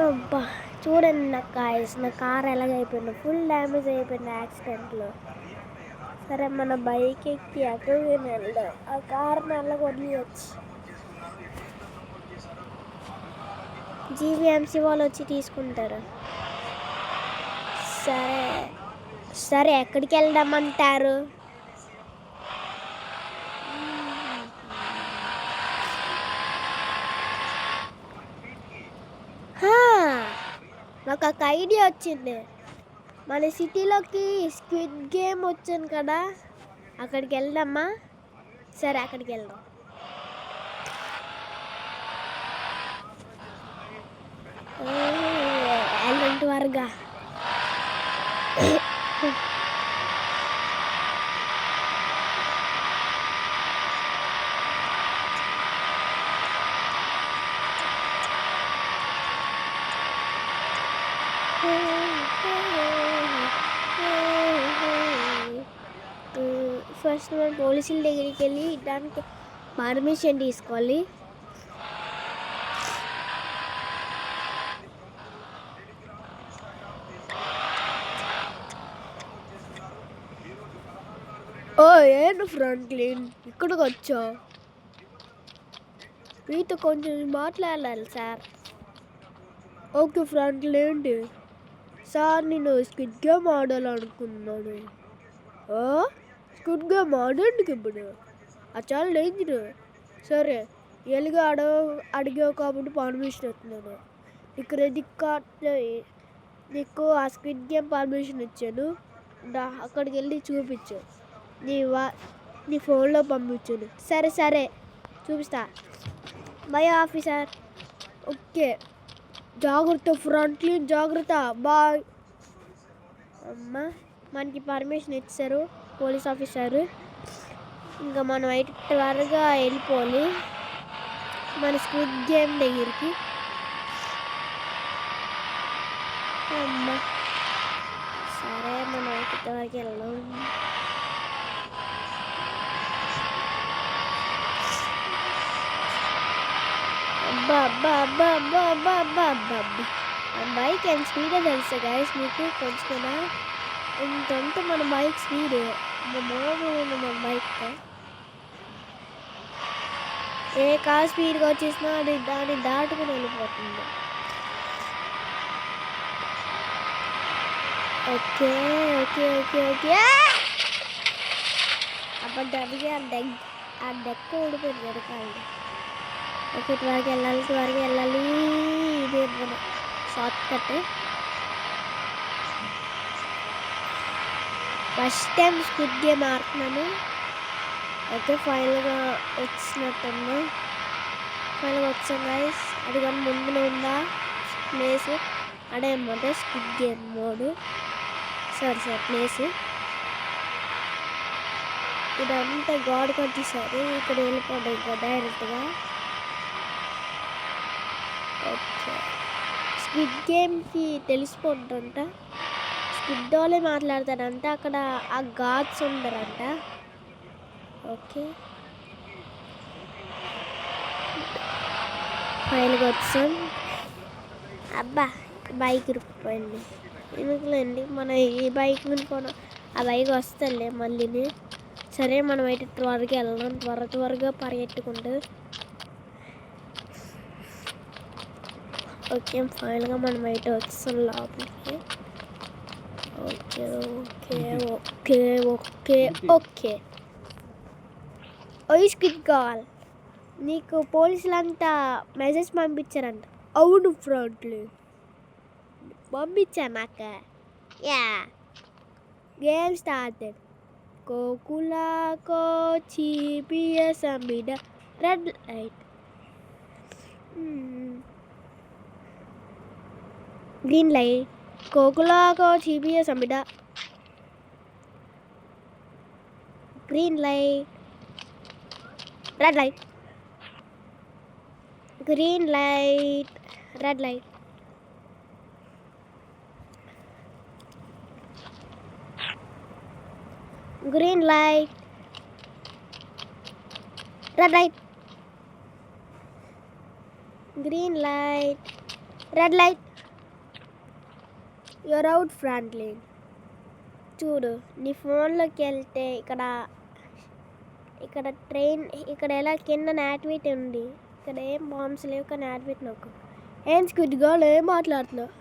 అబ్బా చూడండి నా గాయ్స్, నా కార్ ఎలాగైపోయింది, ఫుల్ డ్యామేజ్ అయిపోయింది యాక్సిడెంట్లో. సరే మన బైక్ ఎక్కి ఎక్కడికి వెళ్దాం, ఆ కార్ని అలా వదిలేయచ్చు. జీవీఎంసీ వాళ్ళు వచ్చి తీసుకుంటారు. సరే సరే ఎక్కడికి వెళ్దామంటారు? నాకు ఒక ఐడియా వచ్చింది. మన సిటీలోకి స్క్విడ్ గేమ్ వచ్చాను కదా, అక్కడికి వెళ్దామా? సరే అక్కడికి వెళ్దాం. వెళ్ళంటి వరగా ఫస్ట్ మనం పోలీసుల దగ్గరికి వెళ్ళి దానికి పర్మిషన్ తీసుకోవాలి. ఓ ఏంటి ఫ్రంక్లిన్ ఇక్కడికి వచ్చావు? మీతో కొంచెం మాట్లాడాలి సార్. ఓకే ఫ్రంక్లిన్, ఏంటి సార్? నేను స్క్విడ్ గేమ్ ఆడాలనుకున్నాను. స్క్విడ్ గేమ్ ఆడేందుకు ఇప్పుడు? అది చాలా డేంజర్. సరే ఎలుగా అడిగావు కాబట్టి పర్మిషన్ ఇస్తున్నాను. నీ క్రెడిట్ కార్డ్ నీకు ఆ స్క్విడ్ గేమ్ పర్మిషన్ ఇచ్చాను. అక్కడికి వెళ్ళి చూపించు. నీ ఫోన్లో పంపించాను. సరే సరే చూపిస్తా. By officer. ఓకే జాగ్రత్త ఫ్రంక్లిన్, జాగ్రత్త. బాయ్. అమ్మా మనకి పర్మిషన్ ఇచ్చారు పోలీస్ ఆఫీసరు. ఇంకా మనం అయితే త్వరగా వెళ్ళిపోవాలి మన స్క్విడ్ గేమ్ దగ్గరికి. అమ్మా సరే మనం అయితే త్వరగా వెళ్దాం. బైక్ ఎంత స్పీడే తెలుసా గాయస్ మీకు? కొంచెం ఇంత ఉంటే మన బైక్ స్పీడ్ మామూలు మన బైక్. ఏ కార్ స్పీడ్గా వచ్చేసినా అది దాన్ని దాటుకుని వెళ్ళిపోతుంది. ఓకే ఓకే ఓకే ఓకే అప్పటికి ఆ డెక్క ఊడిపోయింది వెనకాలి. ఓకే త్వరగా వెళ్ళాలి. ఇదే మన short cut. First time squid game ఆడుతున్నాను. ఓకే ఫైనల్గా వచ్చినట్టున్నా. ఫైనల్గా వచ్చాం గైస్. అది కానీ ముందులో ఉందా ప్లేస్? అదేమాట స్క్విడ్ గేమ్ మోడు. సరే ప్లేస్ ఇదంతా గాడ్ కట్టేసారు. ఇక్కడ వెళ్ళిపోతాయి ఇంకా డైరెక్ట్గా. ఓకే స్క్విడ్ గేమ్కి తెలిసిపోతుందంట. స్క్విడ్ వాళ్ళే మాట్లాడతారంట. అక్కడ ఆ గాడ్స్ ఉండరంట. ఓకే ఫైనల్గా వచ్చాం. అబ్బా బైక్ ఇరుక్కుపోయింది. ఎందుకులేండి మన ఈ బైక్ కూడా ఆ బైక్ వస్తలే మళ్ళీని. సరే మనం అయితే త్వరగా వెళ్దాం, త్వరగా పరిగెట్టుకుంటూ. ఓకే ఫైనల్గా మనం అయితే వచ్చాం లోపలికి. Okay okay okay okay okay squid కావాలి. నీకు పోలీసులంతా మెసేజ్ పంపించారంట. అవును ఫ్రంక్లిన్ పంపించా నాకు. Yeah game started. కోకులాకో చీపిఎస్ మీద రెడ్ లైట్. Green light. కోకులాకో చీపిఎస్ మీద green light. Red light. Green light. Red light. Green light. Red light. Green light. Red light. You're out Franklin. చూడు నీ ఫోన్లోకి వెళ్తే ఇక్కడ ట్రైన్ ఇక్కడ ఎలా కింద యాక్టివిటీ ఉంది. ఇక్కడ ఏం బాంబ్స్ లేవు కానీ యాక్టివిటీ నొక్కు. ఏం స్క్విడ్ గర్ల్ ఏం మాట్లాడుతున్నావు?